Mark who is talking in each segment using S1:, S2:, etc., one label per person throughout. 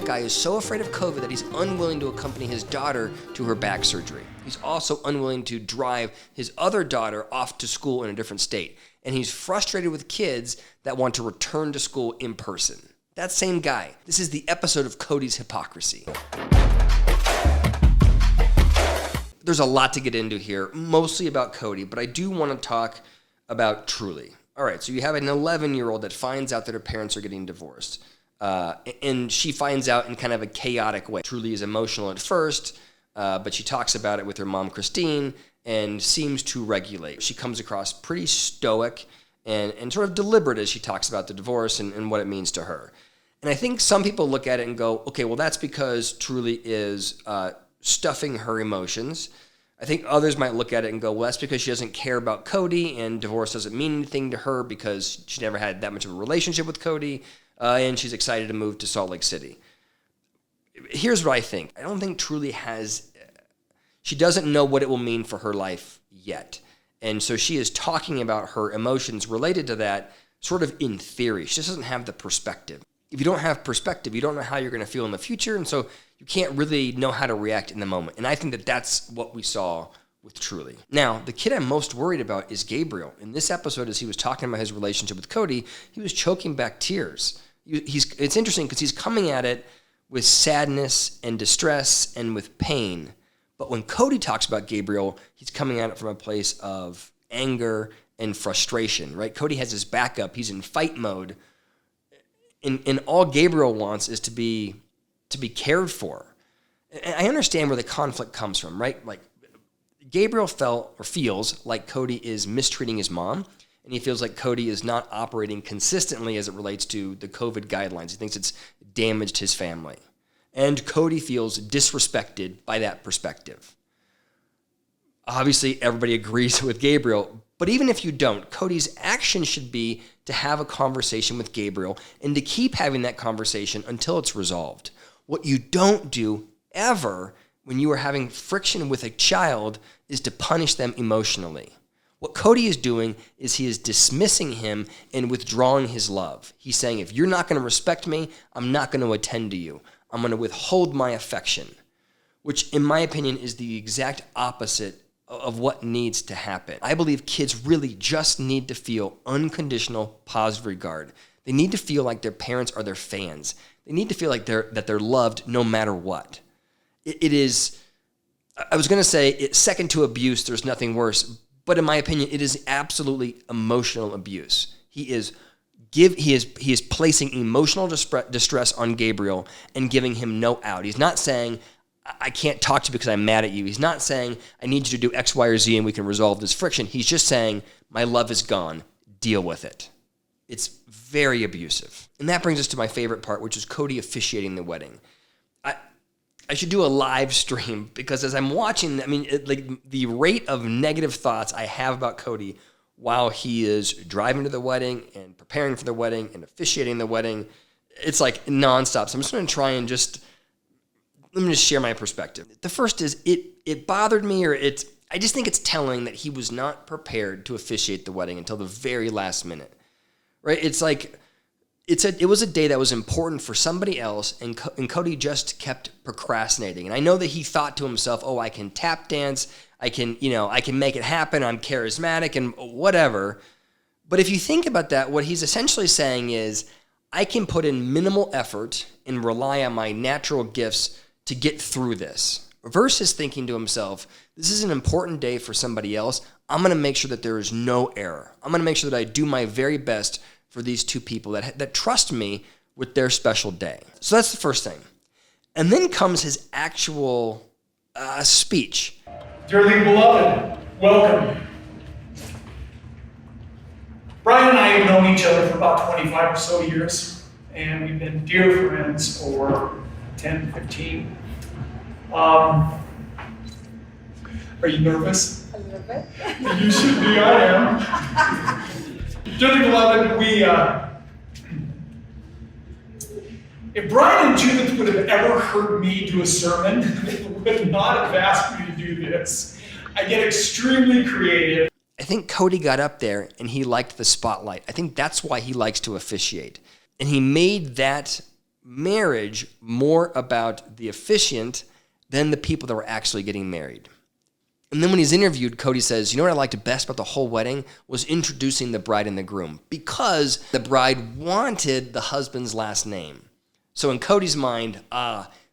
S1: that guy is so afraid of COVID that he's unwilling to accompany his daughter to her back surgery. He's also unwilling to drive his other daughter off to school in a different state. And he's frustrated with kids that want to return to school in person. That same guy. This is the episode of Kody's hypocrisy. There's a lot to get into here, mostly about Kody, but I do want to talk about Truly. All right, so you have an 11-year-old that finds out that her parents are getting divorced. And she finds out in kind of a chaotic way. Truly is emotional at first, but she talks about it with her mom, Christine, and seems to regulate. She comes across pretty stoic and sort of deliberate as she talks about the divorce and what it means to her. And I think some people look at it and go, okay, well, that's because Truly is stuffing her emotions. I think others might look at it and go, well, that's because she doesn't care about Kody and divorce doesn't mean anything to her because she never had that much of a relationship with Kody and she's excited to move to Salt Lake City. Here's what I think. I don't think Truly she doesn't know what it will mean for her life yet. And so she is talking about her emotions related to that sort of in theory. She just doesn't have the perspective. If you don't have perspective, you don't know how you're going to feel in the future, and so you can't really know how to react in the moment. And I think that that's what we saw with Truly. Now, the kid I'm most worried about is Gabriel. In this episode, as he was talking about his relationship with Kody, he was choking back tears. It's interesting because he's coming at it with sadness and distress and with pain. But when Kody talks about Gabriel, he's coming at it from a place of anger and frustration, right? Kody has his back up. He's in fight mode. And all Gabriel wants is to be cared for. And I understand where the conflict comes from, right? Like Gabriel feels like Kody is mistreating his mom, and he feels like Kody is not operating consistently as it relates to the COVID guidelines. He thinks it's damaged his family. And Kody feels disrespected by that perspective. Obviously, everybody agrees with Gabriel, but even if you don't, Kody's action should be to have a conversation with Gabriel and to keep having that conversation until it's resolved. What you don't do ever when you are having friction with a child is to punish them emotionally. What Kody is doing is he is dismissing him and withdrawing his love. He's saying, if you're not going to respect me, I'm not going to attend to you. I'm going to withhold my affection, which in my opinion is the exact opposite of what needs to happen. I believe kids really just need to feel unconditional positive regard. They need to feel like their parents are their fans. They need to feel like they're loved no matter what. It is, I was going to say, it's second to abuse, there's nothing worse, but in my opinion, it is absolutely emotional abuse. He is placing emotional distress on Gabriel and giving him no out. He's not saying, I can't talk to you because I'm mad at you. He's not saying, I need you to do X, Y, or Z and we can resolve this friction. He's just saying, my love is gone. Deal with it. It's very abusive. And that brings us to my favorite part, which is Kody officiating the wedding. I should do a live stream because as I'm watching, the rate of negative thoughts I have about Kody while he is driving to the wedding and preparing for the wedding and officiating the wedding, it's like nonstop. So I'm just going to try and let me just share my perspective. The first is it bothered me, I just think it's telling that he was not prepared to officiate the wedding until the very last minute, right? It's like it was a day that was important for somebody else, and Kody just kept procrastinating. And I know that he thought to himself, "Oh, I can tap dance, I can make it happen. I'm charismatic and whatever." But if you think about that, what he's essentially saying is, I can put in minimal effort and rely on my natural gifts to get through this, versus thinking to himself, this is an important day for somebody else. I'm going to make sure that there is no error. I'm going to make sure that I do my very best for these two people that trust me with their special day. So that's the first thing. And then comes his actual speech.
S2: Dearly beloved, welcome. Brian and I have known each other for about 25 or so years, and we've been dear friends for 10, 15. Are you nervous?
S3: A little bit.
S2: You should be, I am. Dearly beloved, if Brian and Judith would have ever heard me do a sermon, they would not have asked me to do this. I get extremely creative.
S1: I think Kody got up there and he liked the spotlight. I think that's why he likes to officiate. And he made that marriage more about the officiant than the people that were actually getting married. And then when he's interviewed, Kody says, you know what I liked best about the whole wedding was introducing the bride and the groom, because the bride wanted the husband's last name. So in Kody's mind,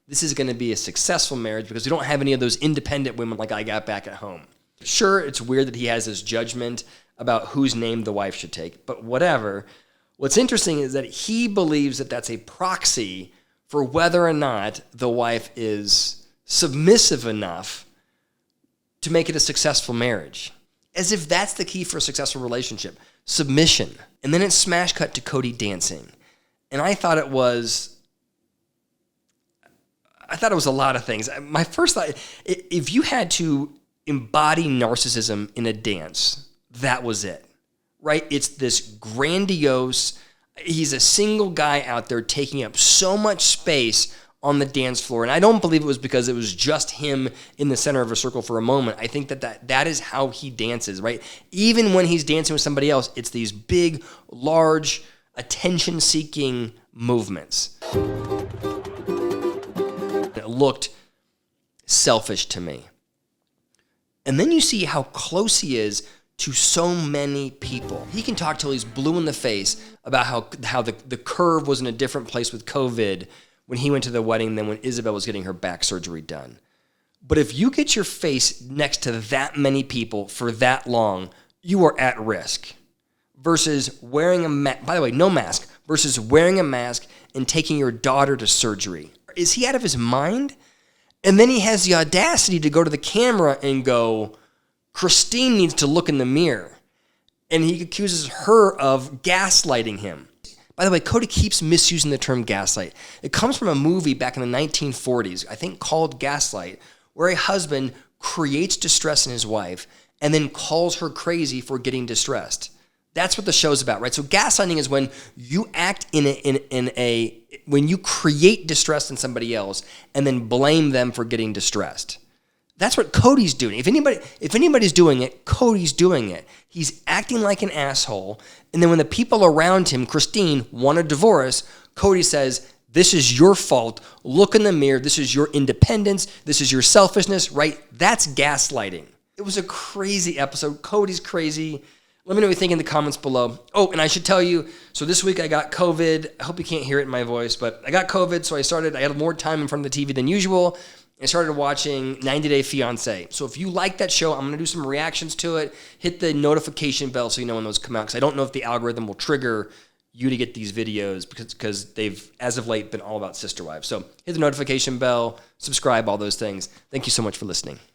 S1: this is going to be a successful marriage because we don't have any of those independent women like I got back at home. Sure, it's weird that he has this judgment about whose name the wife should take, but whatever. What's interesting is that he believes that that's a proxy for whether or not the wife is submissive enough to make it a successful marriage. As if that's the key for a successful relationship. Submission. And then it's smash cut to Kody dancing. And I thought it was a lot of things. My first thought, if you had to embody narcissism in a dance, that was it, right? It's this grandiose, he's a single guy out there taking up so much space on the dance floor. And I don't believe it was because it was just him in the center of a circle for a moment. I think that is how he dances, right? Even when he's dancing with somebody else, it's these big, large, attention-seeking movements. It looked selfish to me. And then you see how close he is to so many people. He can talk till he's blue in the face about how the curve was in a different place with COVID when he went to the wedding than when Isabel was getting her back surgery done. But if you get your face next to that many people for that long, you are at risk. Versus wearing a mask, by the way, no mask, versus wearing a mask and taking your daughter to surgery. Is he out of his mind? And then he has the audacity to go to the camera and go, Christine needs to look in the mirror. And he accuses her of gaslighting him. By the way, Kody keeps misusing the term gaslight. It comes from a movie back in the 1940s, I think called Gaslight, where a husband creates distress in his wife and then calls her crazy for getting distressed. That's what the show's about, right? So gaslighting is when you act when you create distress in somebody else and then blame them for getting distressed. That's what Kody's doing. If anybody's doing it, Kody's doing it. He's acting like an asshole, and then when the people around him, Christine, want a divorce, Kody says, this is your fault. Look in the mirror. This is your independence. This is your selfishness, right? That's gaslighting. It was a crazy episode. Kody's crazy. Let me know what you think in the comments below. Oh, and I should tell you, so this week I got COVID. I hope you can't hear it in my voice, but I got COVID, so I had more time in front of the TV than usual. I started watching 90 Day Fiancé. So if you like that show, I'm going to do some reactions to it. Hit the notification bell so you know when those come out, because I don't know if the algorithm will trigger you to get these videos because they've, as of late, been all about sister wives. So hit the notification bell, subscribe, all those things. Thank you so much for listening.